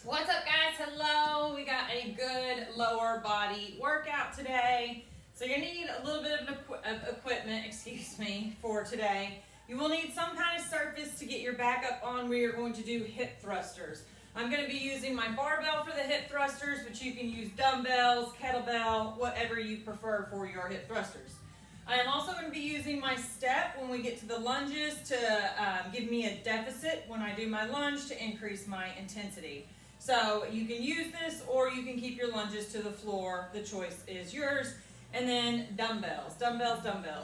What's up, guys? Hello. We got a good lower body workout today. So you're gonna need a little bit of equipment, for today. You will need some kind of surface to get your back up on where you're going to do hip thrusters. I'm gonna be using my barbell for the hip thrusters, but you can use dumbbells, kettlebell, whatever you prefer for your hip thrusters. I am also going to be using my step when we get to the lunges to give me a deficit when I do my lunge to increase my intensity. So you can use this or you can keep your lunges to the floor. The choice is yours. And then dumbbells.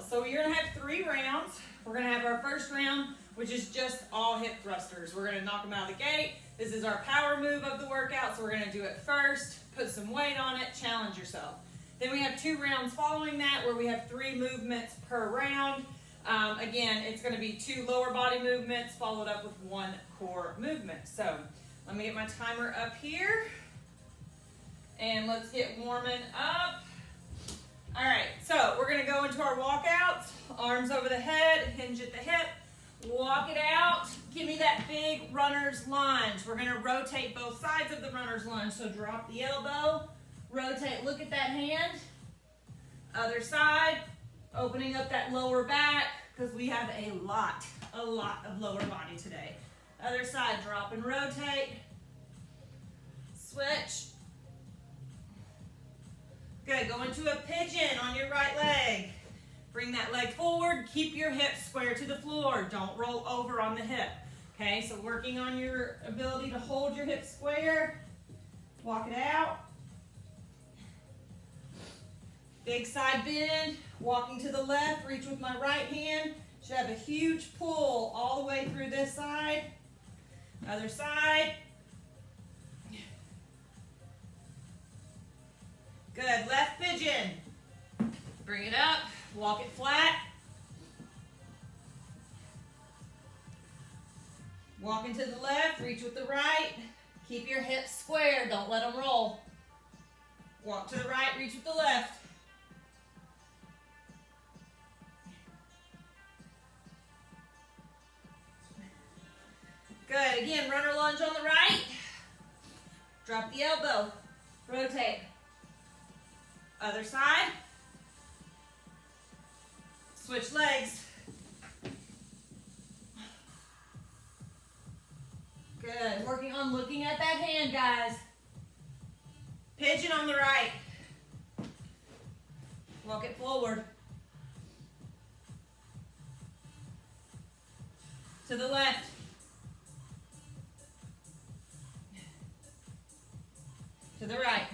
So you're going to have 3 rounds. We're going to have our first round, which is just all hip thrusters. We're going to knock them out of the gate. This is our power move of the workout, so we're going to do it first. Put some weight on it, challenge yourself. Then we have 2 rounds following that where we have 3 movements per round. Again, it's going to be 2 lower body movements followed up with 1 core movement. So let me get my timer up here and let's get warming up. All right, so we're going to go into our walkouts. Arms over the head, hinge at the hip, walk it out. Give me that big runner's lunge. We're going to rotate both sides of the runner's lunge. So drop the elbow. Rotate, look at that hand. Other side, opening up that lower back because we have a lot of lower body today. Other side, drop and rotate. Switch. Good, go into a pigeon on your right leg. Bring that leg forward, keep your hips square to the floor. Don't roll over on the hip. Okay, so working on your ability to hold your hips square. Walk it out. Big side bend, walking to the left, reach with my right hand. Should have a huge pull all the way through this side. Other side. Good, left pigeon. Bring it up, walk it flat. Walking to the left, reach with the right. Keep your hips square, don't let them roll. Walk to the right, reach with the left. Good, again, runner lunge on the right. Drop the elbow, rotate. Other side. Switch legs. Good, working on looking at that hand, guys. Pigeon on the right. Walk it forward. To the left. To the right.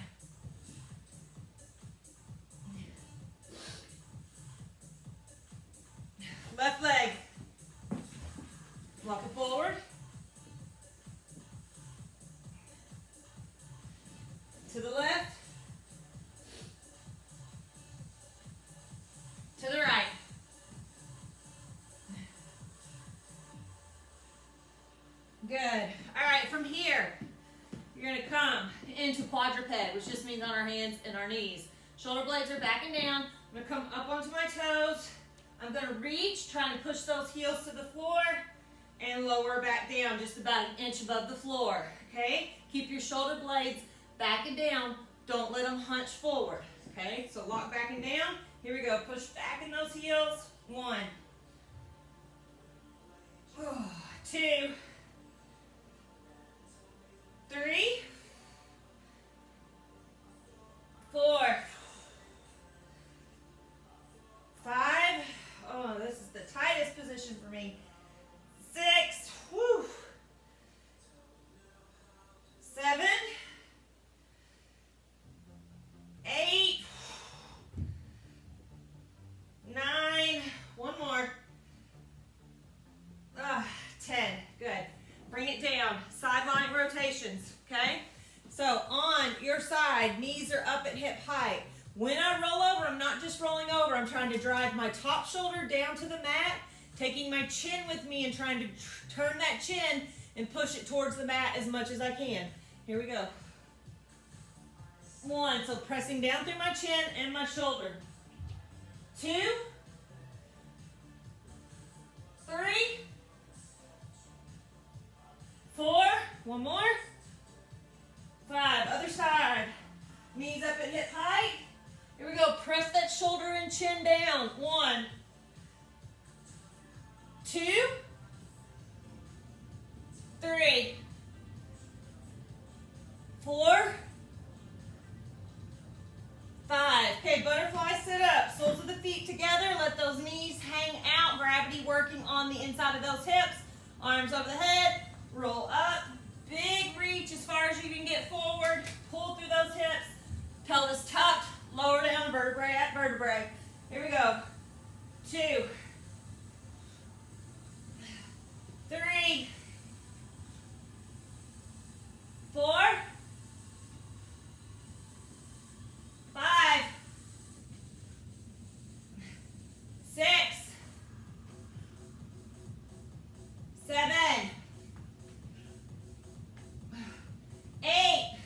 Left leg. Walk it forward. To the left. To the right. Good. All right, from here, you're going to come into quadruped, which just means on our hands and our knees. Shoulder blades are back and down. I'm going to come up onto my toes. I'm going to reach, trying to push those heels to the floor and lower back down just about an inch above the floor. Okay? Keep your shoulder blades back and down. Don't let them hunch forward. Okay? So lock back and down. Here we go. Push back in those heels. 1, 2, 3, 4, 5. Oh, this is the tightest position for me. 6. Whew. 7. 8. 9. One more. 10. Good. Bring it down. Sideline rotations. Okay? So on your side, knees are up at hip height. When I roll over, I'm not just rolling over. I'm trying to drive my top shoulder down to the mat, taking my chin with me and trying to turn that chin and push it towards the mat as much as I can. Here we go. 1, so pressing down through my chin and my shoulder. 2, 3, 4, one more, 2, 3, 4, 5. Okay, butterfly sit up. Soles of the feet together. Let those knees hang out. Gravity working on the inside of those hips. Arms over the head. Roll up. Big reach as far as you can get forward. Pull through those hips. Pelvis tucked. Lower down vertebrae at vertebrae. Here we go. 2, 3, 4, 5, 6, 7, 8,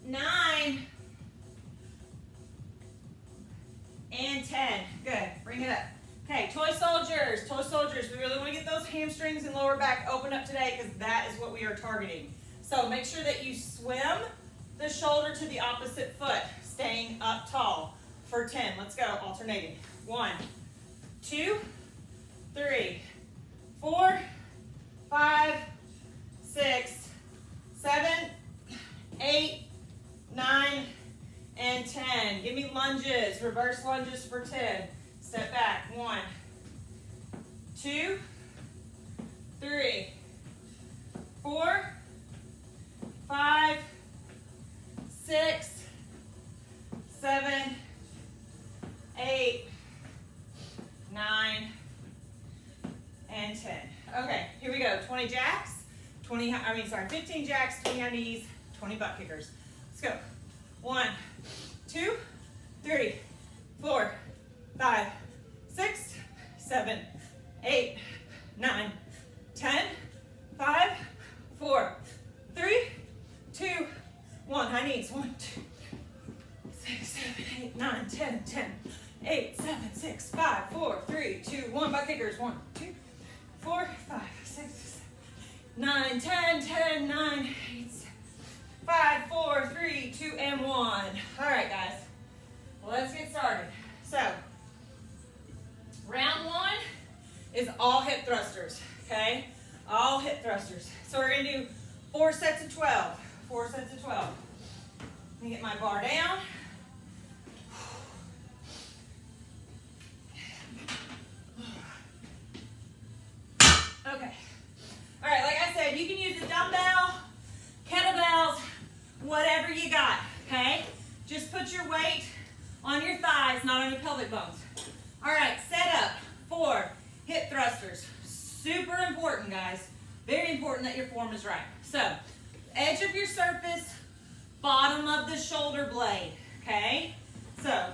9, and 10. Good. Bring it up. Okay, toy soldiers. Toy soldiers. We really want to get those hamstrings and lower back open up today because that is what we are targeting. So make sure that you swim the shoulder to the opposite foot, staying up tall for 10. Let's go. Alternating. 1, 2, 3, 4, 5, 6, 7, 8, 9, and 10. Give me lunges, reverse lunges for 10. Step back. 1, 2, 3, 4, 5, 6, 7, 8, 9, and 10. Okay, here we go. 20 jacks, 15 jacks, 20 high knees, 20 butt kickers. Let's go. 1, 2, 3, 4, 5, 6, 7, 8, 9, 10, 5, 4, 3, 2, 1. High knees. 1, 2, 6, 7, 8, 9, 10, 10, 8, 7, 6, 5, 4, 3, 2, 1. Butt kickers. 1, 2, 4, 5, 6, 7, 9, 10, 10, 9, 8, 5, 4, 3, 2, and 1. All right, guys. Well, let's get started. So, round 1 is all hip thrusters, okay? All hip thrusters. So we're going to do 4 sets of 12. 4 sets of 12. Let me get my bar down. Okay. All right, like I said, you can use a dumbbell, kettlebells, whatever you got, okay? Just put your weight on your thighs, not on your pelvic bones. All right, set up for hip thrusters. Super important, guys. Very important that your form is right. So, edge of your surface, bottom of the shoulder blade, okay? So,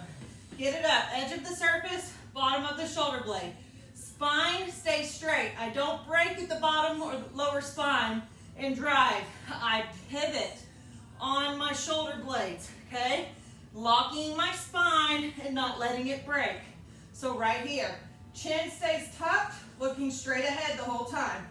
get it up. Edge of the surface, bottom of the shoulder blade. Spine stays straight. I don't break at the bottom or lower spine and drive. I pivot on my shoulder blades, okay? Locking my spine and not letting it break. So right here, chin stays tucked, looking straight ahead the whole time.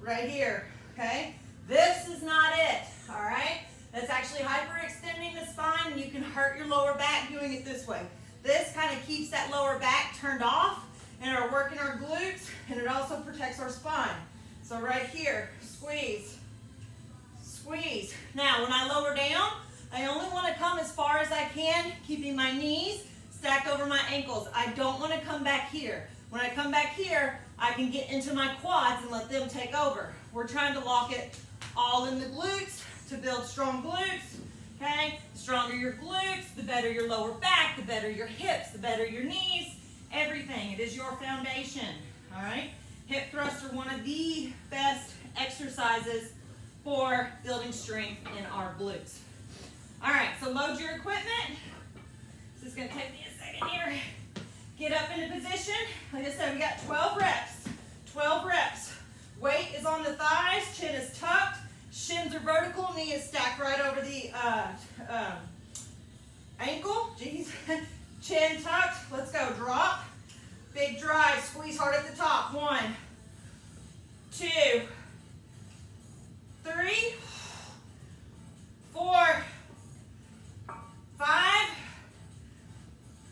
Right here, okay? This is not it, all right? That's actually hyperextending the spine and you can hurt your lower back doing it this way. This kind of keeps that lower back turned off and are working our glutes, and it also protects our spine. So right here, squeeze, squeeze. Now, when I lower down, I only want to come as far as I can, keeping my knees stacked over my ankles. I don't want to come back here. When I come back here, I can get into my quads and let them take over. We're trying to lock it all in the glutes to build strong glutes, okay? The stronger your glutes, the better your lower back, the better your hips, the better your knees, everything. It is your foundation, all right? Hip thrusts are one of the best exercises for building strength in our glutes. All right, so load your equipment. This is gonna take me a second here. Get up into position. Like I said, we got 12 reps. 12 reps. Weight is on the thighs, chin is tucked, shins are vertical, knee is stacked right over the ankle. Jeez. Chin tucked. Let's go. Drop. Big drive. Squeeze hard at the top. 1, 2, 3, 4, 5,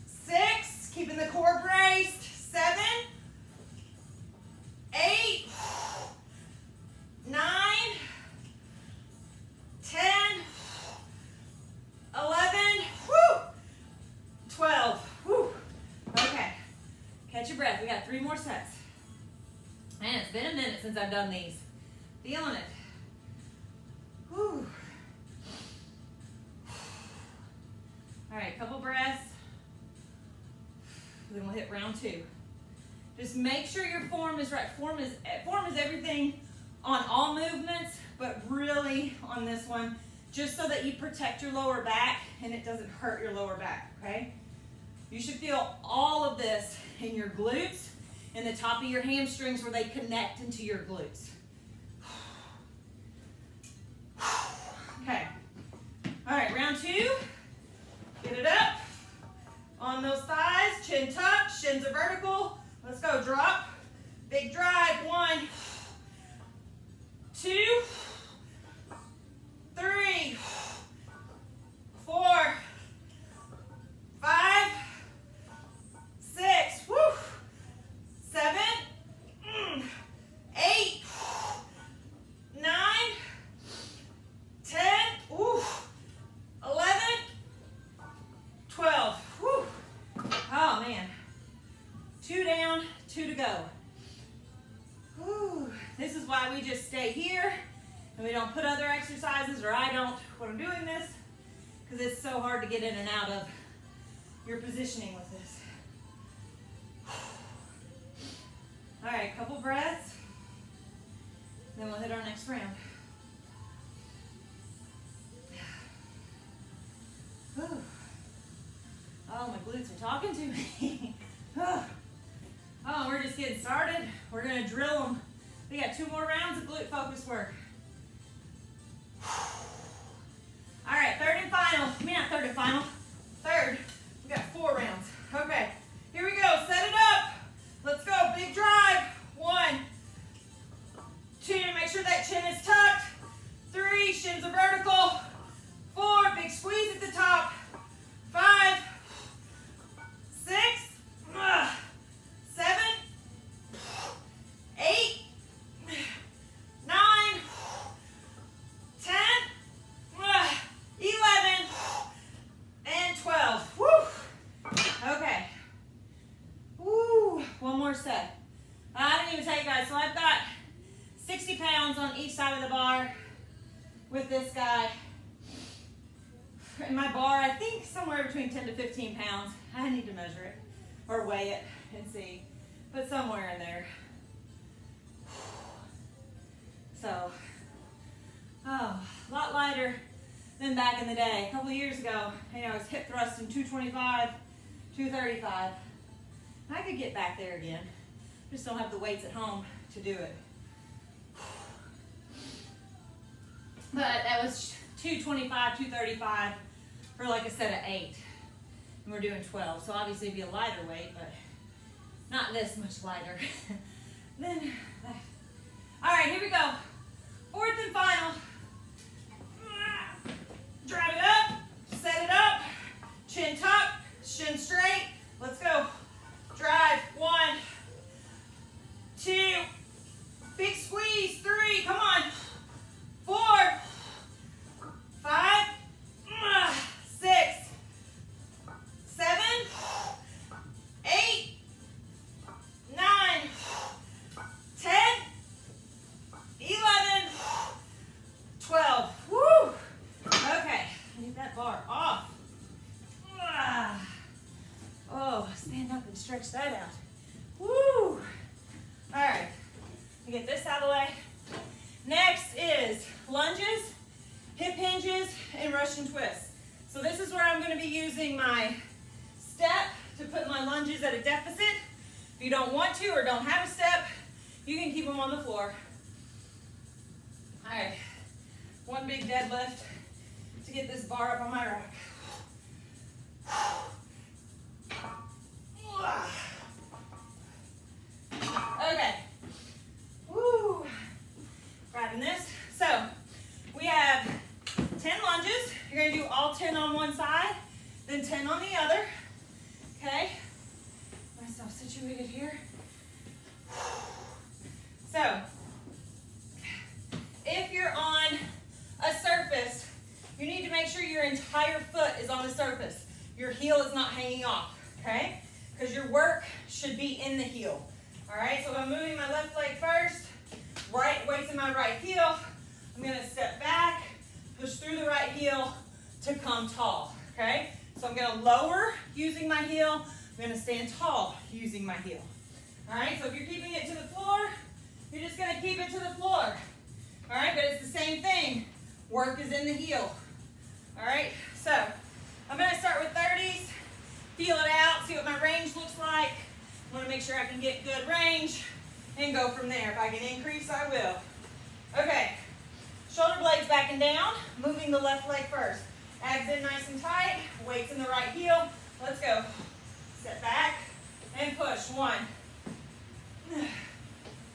6. Keeping the core braced. 7, your breath. We got 3 more sets. Man, it's been a minute since I've done these. Feeling it. Whew. All right, couple breaths. Then we'll hit round 2. Just make sure your form is right. Form is everything on all movements, but really on this one, just so that you protect your lower back and it doesn't hurt your lower back, okay? You should feel all of this in your glutes and the top of your hamstrings where they connect into your glutes. Okay. All right, round 2. Get it up. On those thighs, chin tuck, shins are vertical. Let's go, drop. Big drive. 1, 2, 3, 4, 5, 6, woo, 7, 8, 9, 10, woo, 11, 12. Woo. Oh man. 2 down, 2 to go. Whew. This is why we just stay here and we don't put other exercises, or I don't when I'm doing this, because it's so hard to get in and out of your positioning with this. All right, couple breaths, then we'll hit our next round. Whew. Oh, my glutes are talking to me. Oh, we're just getting started. We're gonna drill them. We got 2 more rounds of glute focus work. All right, third and final. I mean, not third and final. Third. We got 4 rounds. Okay, here we go. Set it up. Let's go. Big drive. 1, 2. Make sure that chin is tucked. 3. Shins are vertical. 4. Big squeeze at the top. 5, 6, 7, 8, 9, 10, 11, and 12. Woo! Okay. Woo! One more set. I didn't even tell you guys, so I've got 60 pounds on each side of the bar with this guy. And my bar, I think somewhere between 10 to 15 pounds. I need to measure it or weigh it and see, but somewhere in there. So, oh, a lot lighter than back in the day. A couple years ago, I was hip thrusting 225, 235. I could get back there again. Just don't have the weights at home to do it. But that was 225, 235 for like a set of 8. And we're doing 12. So obviously it'd be a lighter weight, but not this much lighter. Then that. All right, here we go. 4th and final. Drive it up, set it up, chin tuck, shin straight. Let's go. Drive. 1, 2, big squeeze. 3, come on. 4, 5, 6, 7, 8, 9, 10, 11, 12. Woo! Okay, get that bar off. Oh, stand up and stretch that out. Woo! All right, we get this out of the way. Next is lunges, hip hinges, and Russian twists. So this is where I'm going to be using my step to put my lunges at a deficit. If you don't want to or don't have a step, you can keep them on the floor. All right, 1 big deadlift to get this bar up on my rack. Okay. Woo. Grabbing this. So we have 10 lunges. You're going to do all 10 on one side, then 10 on the other. Okay. Get myself situated here. So if you're on a surface, you need to make sure your entire foot is on the surface. Your heel is not hanging off, okay? Because your work All right, so I'm moving my left leg first. Right weight's in my right heel. I'm gonna step back, push through the right heel to come tall, okay? So I'm gonna lower using my heel. I'm gonna stand tall using my heel. All right, so if you're keeping it to the floor, you're just gonna keep it to the floor. All right, but it's the same thing. Work is in the heel. All right, so I'm gonna start with 30s, feel it out, see what my range looks like. I wanna make sure I can get good range and go from there. If I can increase, I will. Okay, shoulder blades back and down, moving the left leg first. Abs in nice and tight, weights in the right heel. Let's go. Step back and push. 1,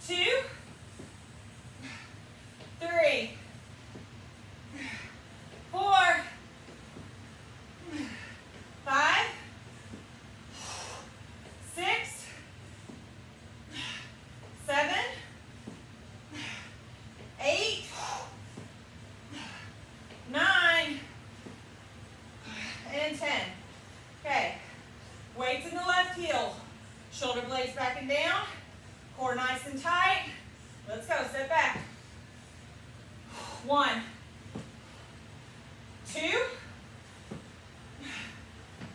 2, 3, 4, 5, 6, 7, 8, 9, and 10. Okay, weights in the left heel. Shoulder blades back and down. Core nice and tight. Let's go, step back. 1, 2,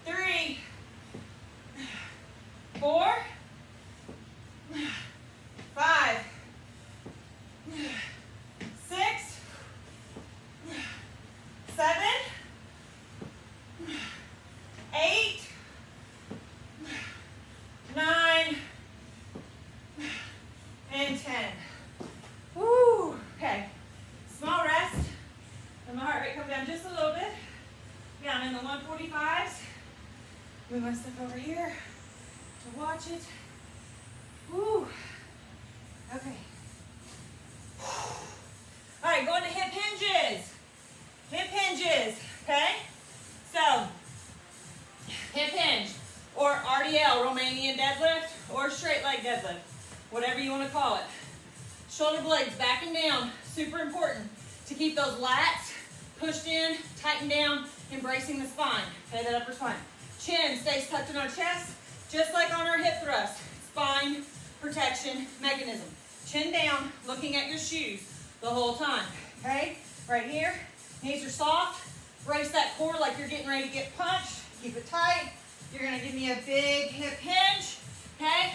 3, 4, 5, 6, 7, 8, 9, and 10. Woo! Okay. Small rest. Let my heart rate come down just a little bit. Yeah, I'm in the 145s. Move my stuff over here to watch it. Woo! Okay. All right, going to hip hinges. Hip hinges, okay? So, hip hinge, or RDL, Romanian deadlift, or straight leg deadlift, whatever you want to call it. Shoulder blades back and down, super important to keep those lats pushed in, tighten down, embracing the spine, okay, that upper spine. Chin stays tucked in our chest, just like on our hip thrust. Spine protection mechanism. Chin down, looking at your shoes the whole time, okay? Right here, knees are soft. Brace that core like you're getting ready to get punched. Keep it tight. You're gonna give me a big hip hinge, okay?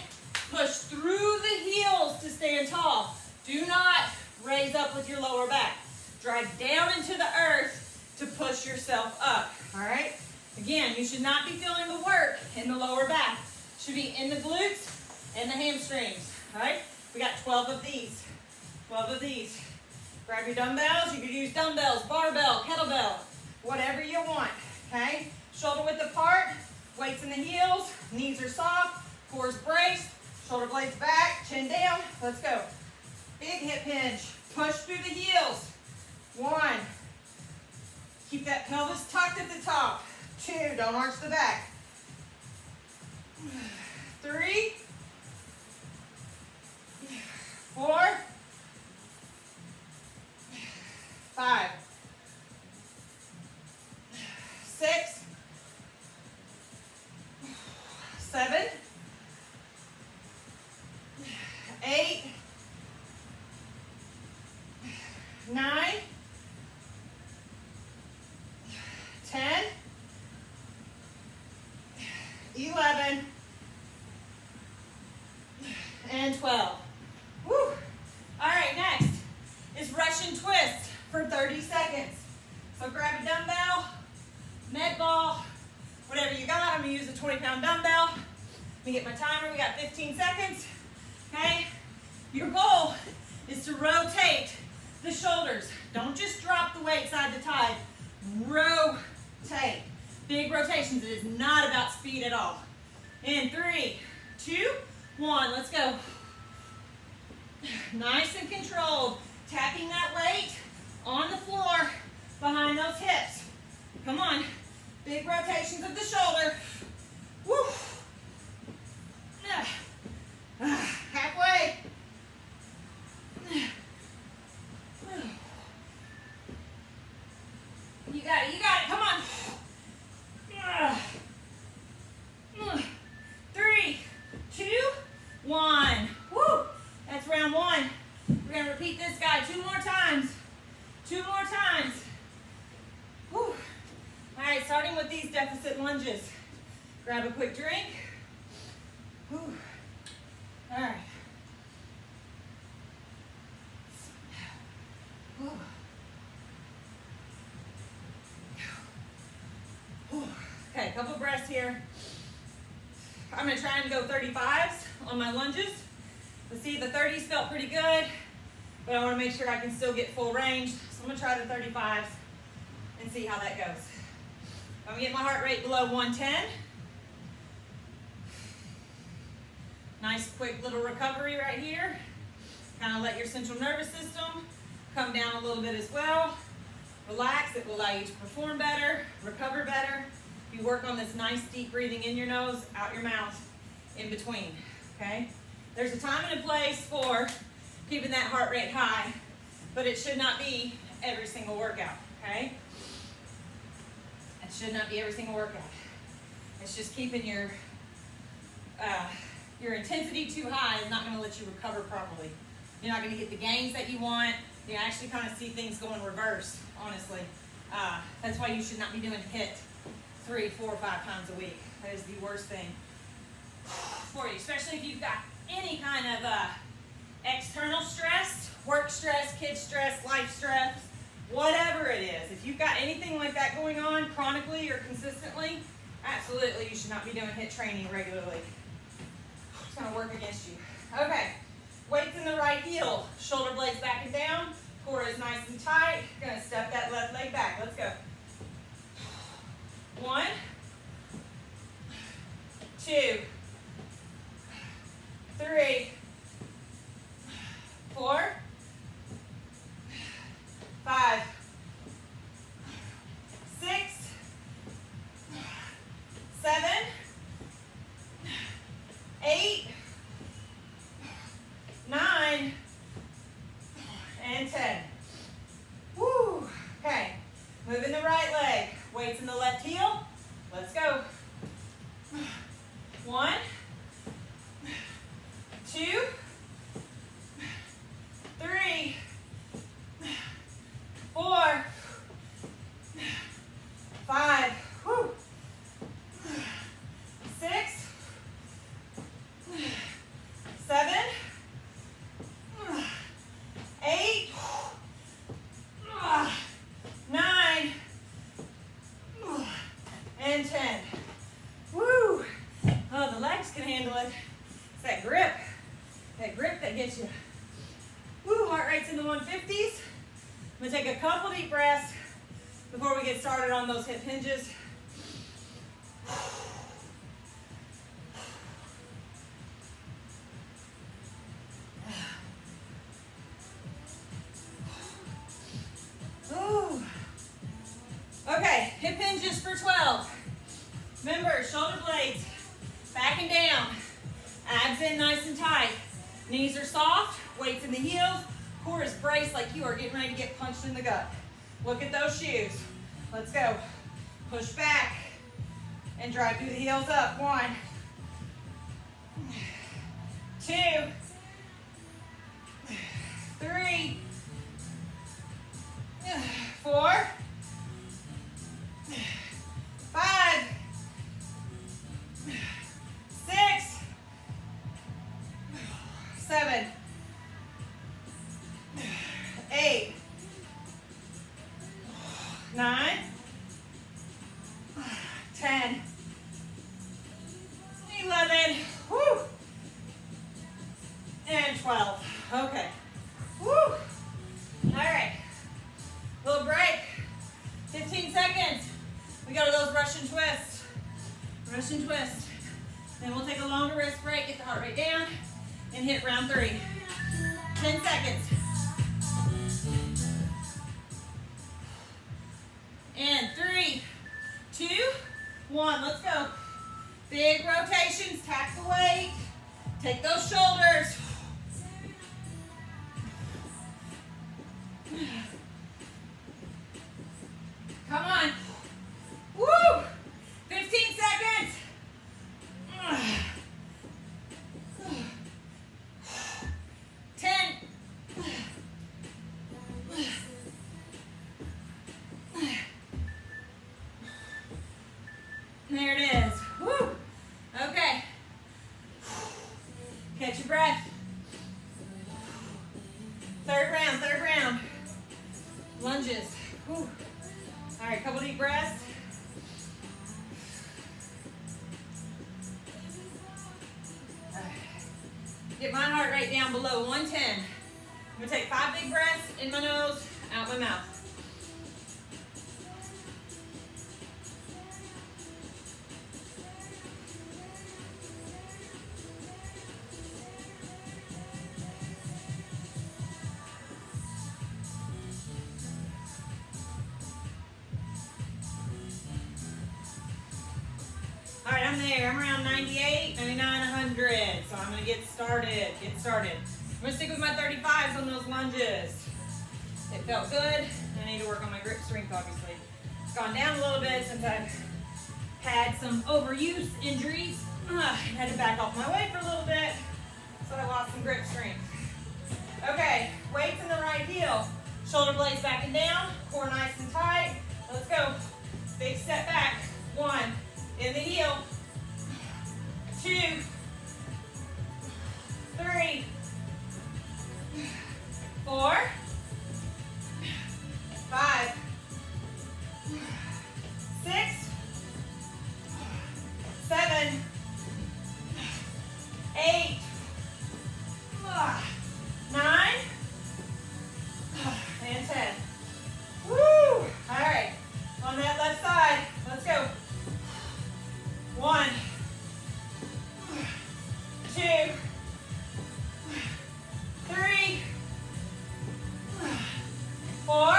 Push through the heels to stand tall. Do not raise up with your lower back. Drive down into the earth to push yourself up, all right? Again, you should not be feeling the work in the lower back. It should be in the glutes and the hamstrings, all right? We got 12 of these, 12 of these. Grab your dumbbells. You could use dumbbells, barbell, kettlebell, whatever you want, okay? Shoulder width apart, weights in the heels, knees are soft, core's braced, shoulder blades back, chin down. Let's go. Big hip hinge. Push through the heels. 1. Keep that pelvis tucked at the top. 2. Don't arch the back. 3. 4. 5. 6. 7. 8. 9. 10. 11. And 12. Woo! All right, next is Russian twist for 30 seconds. So grab a dumbbell, med ball, whatever you got. I'm gonna use a 20-pound dumbbell. Let me get my timer. We got 15 seconds. Okay? Your goal is to rotate the shoulders. Don't just drop the weight side to side. Rotate. Big rotations. It is not about speed at all. In 3, 2, 1. Let's go. Nice and controlled. Tapping that weight on the floor behind those hips. Come on. Big rotations of the shoulder. Woo. Halfway. You got it. You got it. Come on. 3, 2, 1. deficit lunges. Grab a quick drink. Whew. All right. Whew. Whew. Okay, a couple breaths here. I'm gonna try and go 35s on my lunges. Let's see, the 30s felt pretty good, but I wanna make sure I can still get full range. So I'm gonna try the 35s and see how that goes. I'm gonna get my heart rate below 110. Nice quick little recovery right here. Kind of let your central nervous system come down a little bit as well. Relax, it will allow you to perform better, recover better. You work on this nice deep breathing in your nose, out your mouth, in between, okay? There's a time and a place for keeping that heart rate high, but it should not be every single workout, okay? It should not be every single workout. It's just keeping your intensity too high is not gonna let you recover properly. You're not gonna get the gains that you want. You actually kind of see things going reverse, honestly. That's why you should not be doing HIIT 3, 4, 5 times a week. That is the worst thing for you, especially if you've got any kind of external stress, work stress, kid stress, life stress, whatever it is. If you've got anything like that going on chronically or consistently, absolutely you should not be doing HIIT training regularly. It's gonna work against you. Okay, weights in the right heel, shoulder blades back and down, core is nice and tight. You're gonna step that left leg back. Let's go. 1, 2, 3, 4, 5, 6, 7, 8, 9, and 10. Woo! Okay, moving the right leg. Weights in the left heel. Let's go. 1, 2, 3, 4, 5, 6, 7, 8, 9, and 10. Woo! Oh, the legs can handle it. It's that grip that gets you. Woo, heart rate's in the 150s. I'm gonna take a couple deep breaths before we get started on those hip hinges. Ooh. Okay, hip hinges for 12. Remember, shoulder blades back and down. Abs in nice and tight. Knees are soft, weights in the heels. Core is braced like you are getting ready to get punched in the gut. Look at those shoes. Let's go. Push back and drive through the heels up. 1, 2, 3, 4, 5, 6, 7, 8, 9, 10, 11, woo, and 12. Okay. Woo. All right. Little break. 15 seconds. We go to those Russian twists. Russian twist. Then we'll take a longer rest break, get the heart rate down, and hit round 3. 10 seconds. And 3, 2, 1. Let's go. Big rotations. Tap the weight. Take those shoulders. Come on. Woo! 15 seconds. 10. 9. Third round, third round. Lunges. Whew. All right, couple deep breaths. Get my heart rate down below 110. I'm gonna take 5 big breaths in my nose, out my mouth. All right, I'm there. I'm around 98, 99, 100. So I'm gonna get started. I'm gonna stick with my 35s on those lunges. It felt good. I need to work on my grip strength, obviously. It's gone down a little bit since I've had some overuse injuries. Had to back off my weight for a little bit, so I lost some grip strength. Okay, weights in the right heel. Shoulder blades back and down, core nice and tight. Let's go. Big step back. 1, in the heel. 2, 3, 4, 5, 6, 7, 8, 9, and 10. Woo! All right, on that left side, let's go. 1, 2, 3, 4,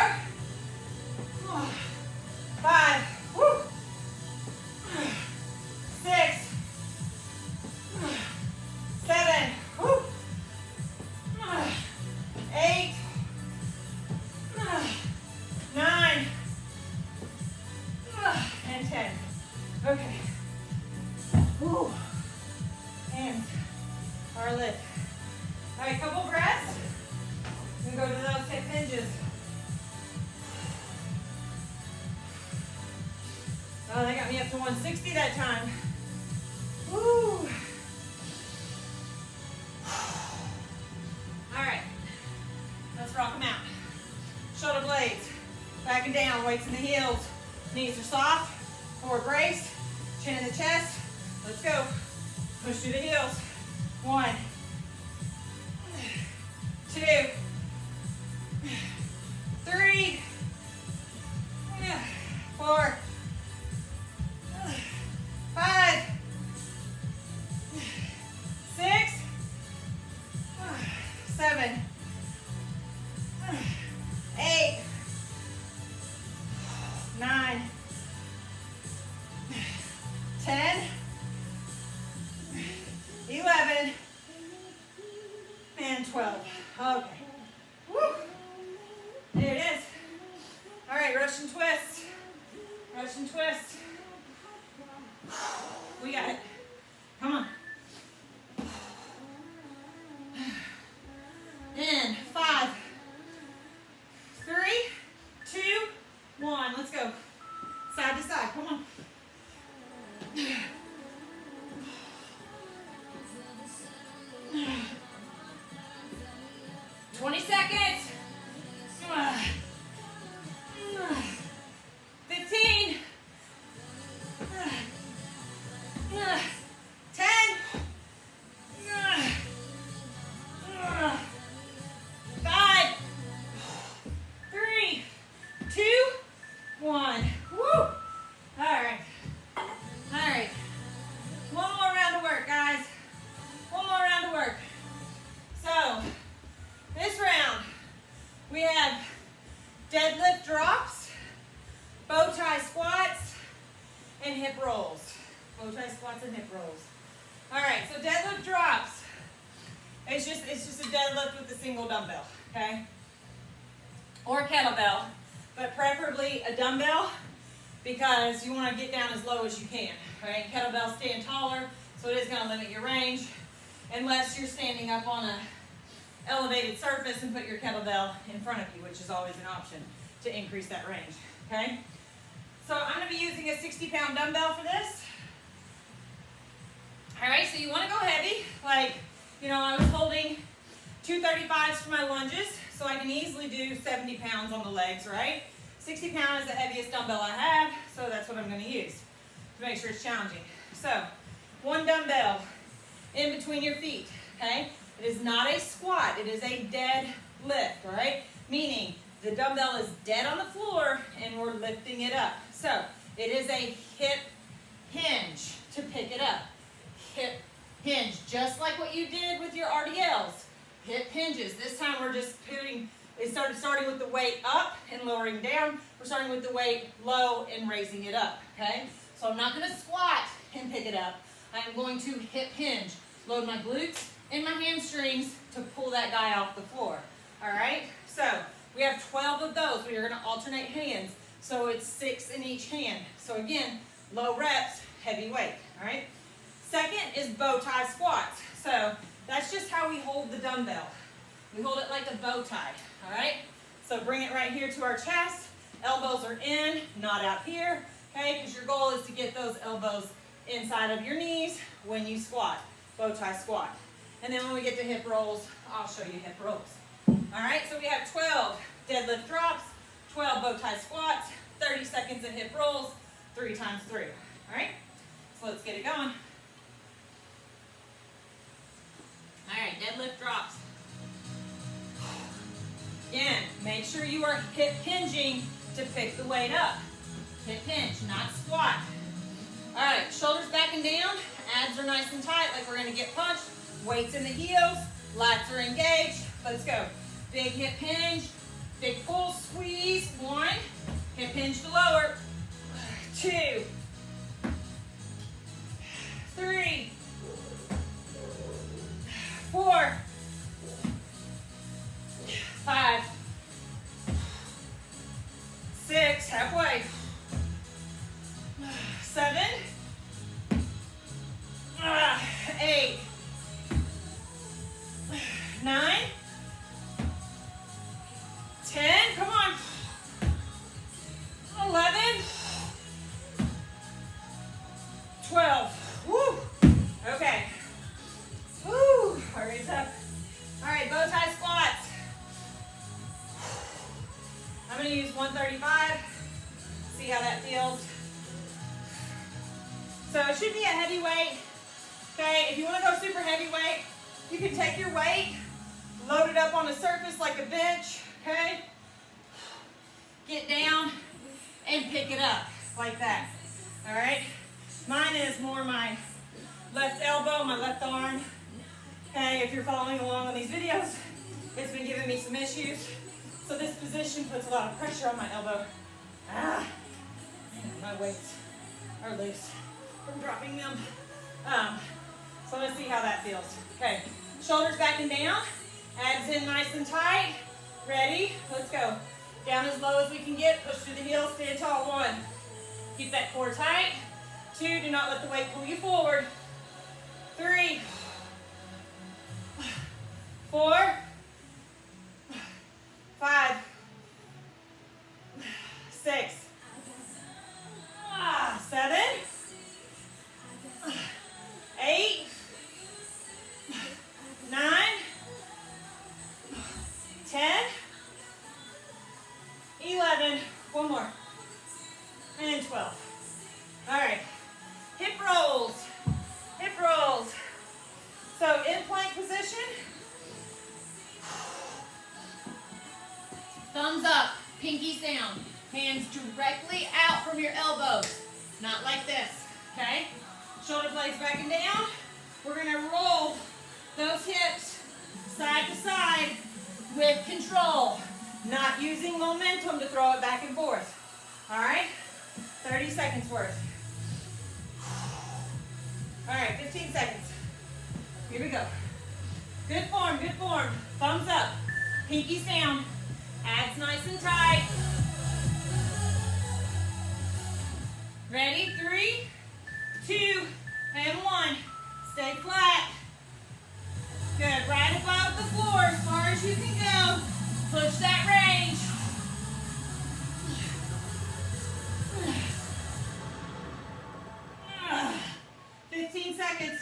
5, 6, 7, 8, 9, and 10. Okay. Woo. And our lift. All right, couple breaths. We go to those hip hinges. Oh, they got me up to 160 that time. Woo. All right, let's rock them out. Shoulder blades, back and down, weights in the heels. Knees are soft, forward braced, chin in the chest. Let's go. Push through the heels. 1, 2, 3, 4, 5, 6, 7, 8, 9, 10, 11, and 12. Okay. Woo. There it is. All right, Russian twist. Russian twist. We got it. Come on. In 5, 3, 2, 1. Let's go. Side to side. Come on. 20 seconds. 15. 10. 5, 3, 2, 1. Woo! All right. All right. One more round of work, guys. One more round of work. So, this round, we have deadlift drops, bow tie squats, and hip rolls. Bow tie squats and hip rolls. All right, so deadlift drops. It's just a deadlift with a single dumbbell, okay? Or kettlebell, but preferably a dumbbell because you want to get down as low as you can, right? Kettlebells stand taller, so it is going to limit your range unless you're standing up on a elevated surface and put your kettlebell in front of you, which is always an option to increase that range, okay? So I'm going to be using a 60-pound dumbbell for this. All right, so you want to go heavy, like, you know, I was holding 2 235s for my lunges, so I can easily do 70 pounds on the legs, right? 60 pounds is the heaviest dumbbell I have, so that's what I'm going to use to make sure it's challenging. So, one dumbbell in between your feet, okay? It is not a squat, it is a dead lift, all right? Meaning the dumbbell is dead on the floor and we're lifting it up. So, it is a hip hinge to pick it up. Hip hinge, just like what you did with your RDLs. Hip hinges. This time we're just starting with the weight up and lowering down. We're starting with the weight low and raising it up, okay? So I'm not going to squat and pick it up. I am going to hip hinge. Load my glutes and my hamstrings to pull that guy off the floor, all right? So we have 12 of those. We are going to alternate hands. So it's 6 in each hand. So again, low reps, heavy weight, all right? Second is bow tie squats. So that's just how we hold the dumbbell. We hold it like a bow tie, all right? So bring it right here to our chest. Elbows are in, not out here, okay? Because your goal is to get those elbows inside of your knees when you squat, bow tie squat. And then when we get to hip rolls, I'll show you hip rolls. All right, so we have 12 deadlift drops, 12 bow tie squats, 30 seconds of hip rolls, 3 times 3, all right? So let's get it going. All right, deadlift drops. Again, make sure you are hip hinging to pick the weight up. Hip hinge, not squat. All right, shoulders back and down. Abs are nice and tight like we're gonna get punched. Weights in the heels, lats are engaged. Let's go. Big hip hinge, big full squeeze. 1, hip hinge to lower. 2, 3, 4, 5, 6, halfway, 7, 8, 9, 10, come on, 11, 12, woo, okay, woo, hurry up. All right, bow tie squats. I'm going to use 135. See how that feels. So it should be a heavy weight. Okay, if you want to go super heavy weight, you can take your weight, load it up on a surface like a bench, okay? Get down and pick it up like that. All right? Mine is more my left elbow, my left arm. Okay, if you're following along on these videos, it's been giving me some issues. So this position puts a lot of pressure on my elbow. Man, my weights are loose from dropping them. So let's see how that feels. Okay, shoulders back and down, abs in nice and tight. Ready? Let's go. Down as low as we can get, push through the heels, stand tall. 1, keep that core tight. 2, do not let the weight pull you forward. 3, 4, 5, 6, 7, 8, 9, 10, 11, one more, and 12. All right, hip rolls, hip rolls. So in plank position, thumbs up, pinkies down, hands directly out from your elbows, not like this, okay? Shoulder blades back and down. We're gonna roll those hips side to side with control, not using momentum to throw it back and forth, all right? 30 seconds worth. All right, 15 seconds. Here we go. Good form, good form. Thumbs up, pinkies down, abs nice and tight. Ready? 3, 2, and 1. Stay flat. Good, right above the floor as far as you can go. Push that range. 15 seconds.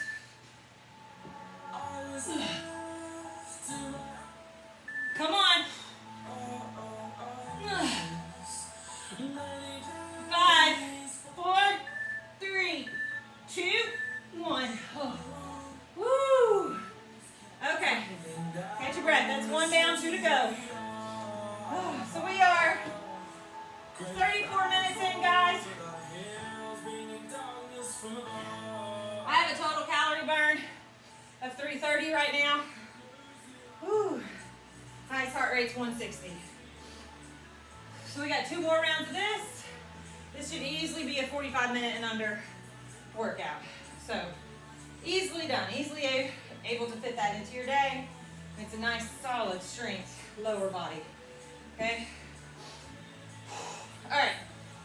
one down, 2 to go. So we are 34 minutes in, guys. I have a total calorie burn of 330 right now. Whew. Highest heart rate's 160. So we got 2 more rounds of this. This should easily be a 45-minute and under workout. So easily done, easily able to fit that into your day. It's a nice solid strength lower body. Okay? All right,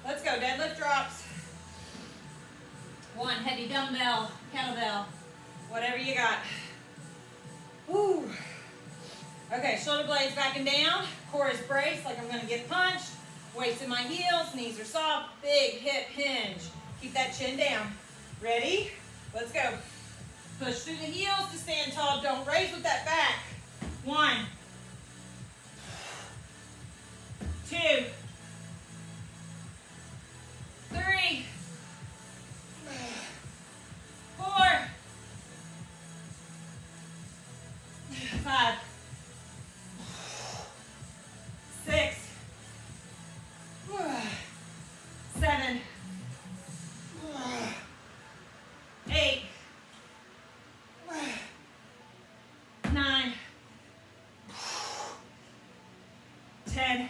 let's go. Deadlift drops. 1 heavy dumbbell, kettlebell, whatever you got. Woo. Okay, shoulder blades back and down. Core is braced like I'm gonna get punched. Weights in my heels, knees are soft. Big hip hinge. Keep that chin down. Ready? Let's go. Push through the heels to stand tall. Don't raise with that back. 1, 2, 3, 4, 5, 6, 7, 8, 9, 10,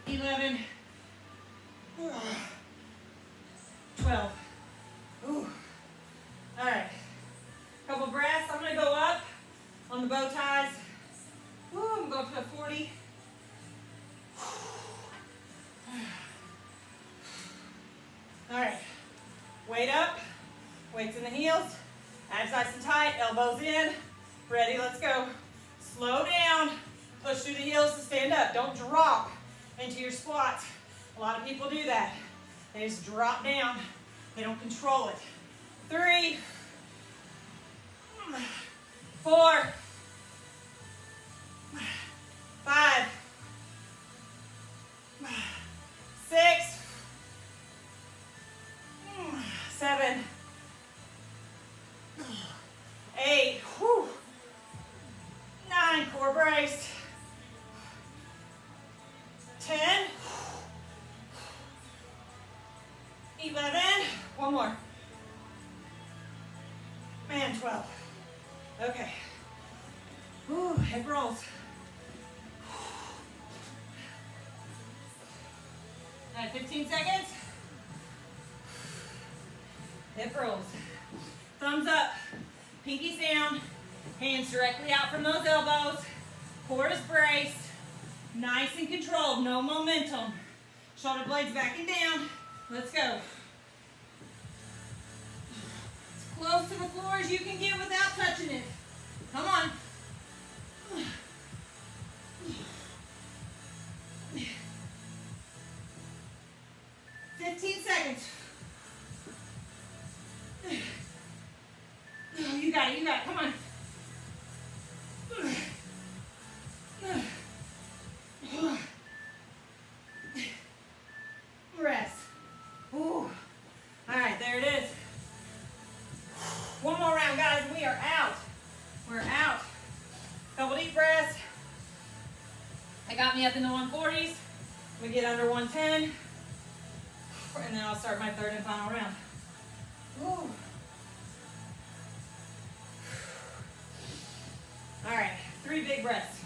11, 12. Ooh. All right. Couple breaths. I'm going to go up on the bow ties. Ooh, I'm going to a 40. All right. Weight up. Weights in the heels. Abs nice and tight. Elbows in. Ready, let's go. Slow down. Push through the heels to stand up. Don't drop into your squats. A lot of people do that. They just drop down. They don't control it. 3, 4, 5, 6, 7, 8, 9, core braced, 10, 11, one more, and 12. Okay. Ooh, hip rolls. All right, 15 seconds. Hip rolls. Thumbs up, pinkies down, hands directly out from those elbows. Core is braced, nice and controlled, no momentum. Shoulder blades back and down. Let's go. As close to the floor as you can get without touching it. Come on. 15 seconds. You got it, come on. Rest. Ooh. All right, there it is. One more round, guys, we are out. We're out. Couple deep breaths. That got me up in the 140s. We get under 110. And then I'll start my third and final round. Ooh. All right, 3 big breaths.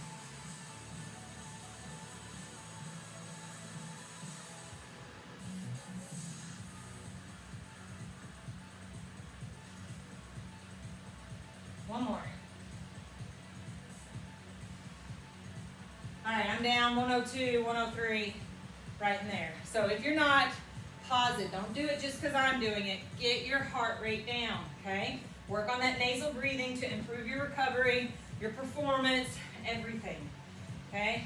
One more. All right, I'm down 102, 103, right in there. So if you're not, pause it. Don't do it just because I'm doing it. Get your heart rate down, okay? Work on that nasal breathing to improve your recovery, your performance, everything, okay?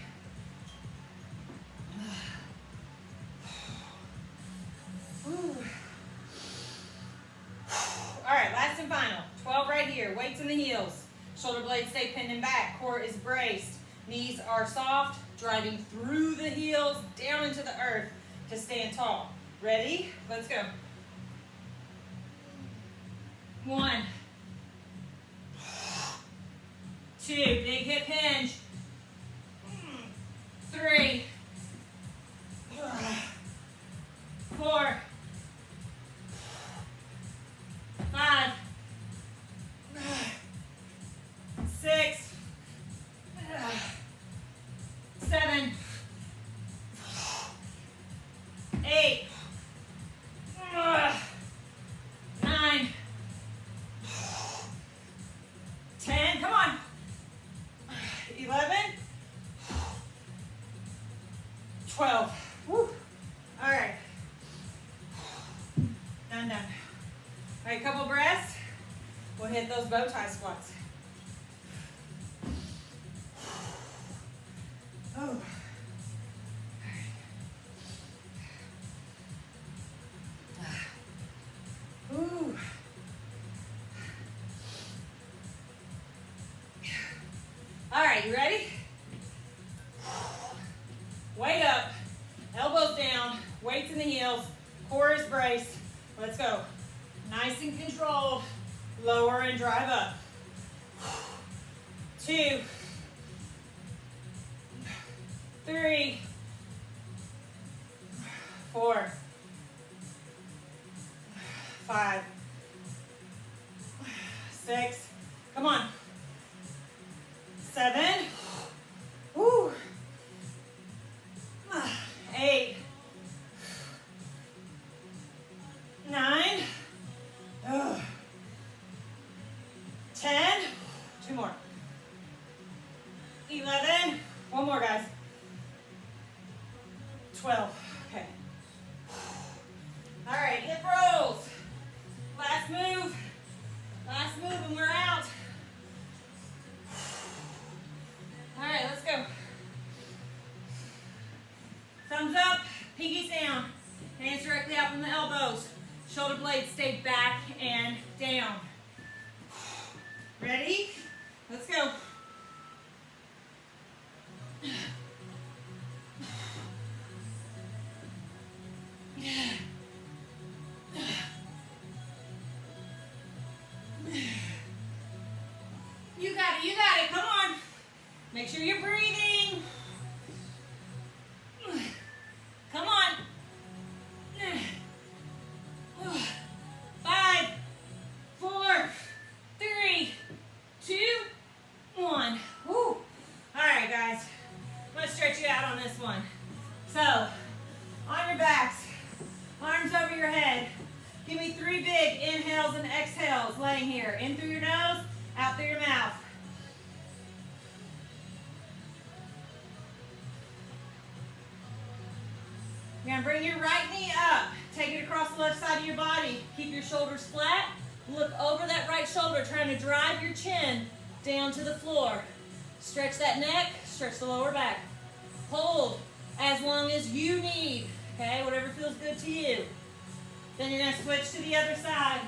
All right, last and final. 12 right here. Weights in the heels. Shoulder blades stay pinned and back. Core is braced. Knees are soft, driving through the heels, down into the earth to stand tall. Ready? Let's go. 1, 2, big hip hinge. 3, 4, 5, 6, 7, 8, 9, 10, come on, 11, 12. Woo. All right. Done. All right, couple breaths. We'll hit those bow tie squats. Oh. Ooh. All right, you ready? Weight up, elbows down, weights in the heels, core is braced. Let's go. Nice and controlled. Lower and drive up. 2, 3, 4, 5, 6, come on, 7, woo, 8, 9, 10, 2 more, 11, one more guys, 12, okay. All right, hip rolls, last move and we're out. All right, let's go. Thumbs up, pinkies down, hands directly out from the elbows, shoulder blades stay back and down. Ready? Let's go. You got it, come on. Make sure you're breathing. Come on. 5, 4, 3, 2, 1. Woo. All right, guys. I'm going to stretch you out on this one. So, on your backs, arms over your head. Give me 3 big inhales and exhales laying here. In through your nose, out through your mouth. You're going to bring your right knee up. Take it across the left side of your body. Keep your shoulders flat. Look over that right shoulder, trying to drive your chin down to the floor. Stretch that neck, stretch the lower back. Hold as long as you need, okay? Whatever feels good to you. Then you're going to switch to the other side.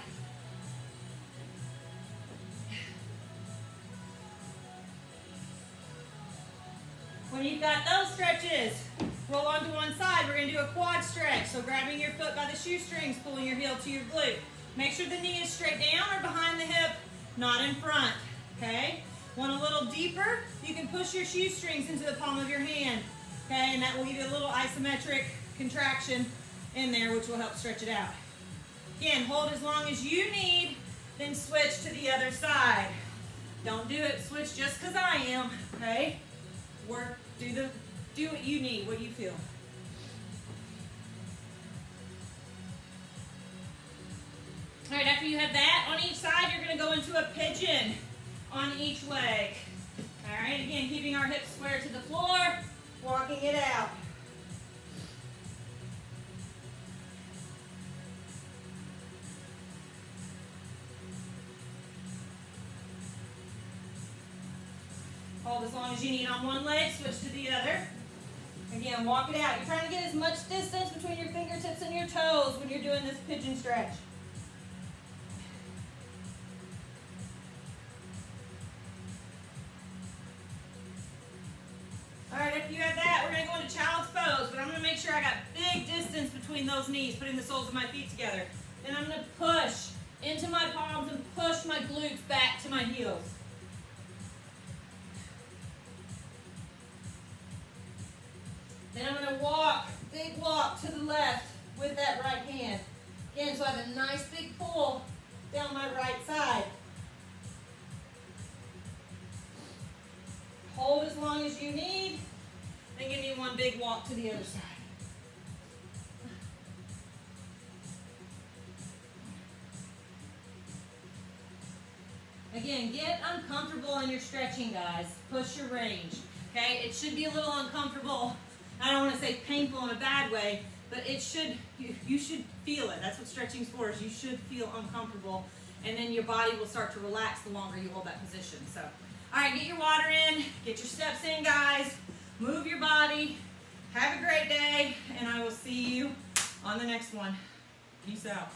When you've got those stretches, roll onto one side. We're going to do a quad stretch. So grabbing your foot by the shoestrings, pulling your heel to your glute. Make sure the knee is straight down or behind the hip, not in front, okay? Want a little deeper? You can push your shoestrings into the palm of your hand, okay? And that will give you a little isometric contraction in there, which will help stretch it out. Again, hold as long as you need, then switch to the other side. Don't do it, switch just because I am, okay? Work, do what you need, what you feel. All right, after you have that on each side, you're going to go into a pigeon on each leg. All right, again, keeping our hips square to the floor, walking it out. Hold as long as you need on one leg, switch to the other. Again, walk it out. You're trying to get as much distance between your fingertips and your toes when you're doing this pigeon stretch. All right, after you have that, we're going to go into child's pose, but I'm going to make sure I got big distance between those knees, putting the soles of my feet together. Then I'm going to push into my palms and push my glutes back to my heels. Then I'm gonna walk, big walk to the left with that right hand. Again, so I have a nice big pull down my right side. Hold as long as you need, then give me one big walk to the other side. Again, get uncomfortable in your stretching, guys. Push your range, okay? It should be a little uncomfortable. I don't want to say painful in a bad way, but it should, you should feel it. That's what stretching's for, is you should feel uncomfortable, and then your body will start to relax the longer you hold that position. So, all right, get your water in, get your steps in, guys. Move your body. Have a great day, and I will see you on the next one. Peace out.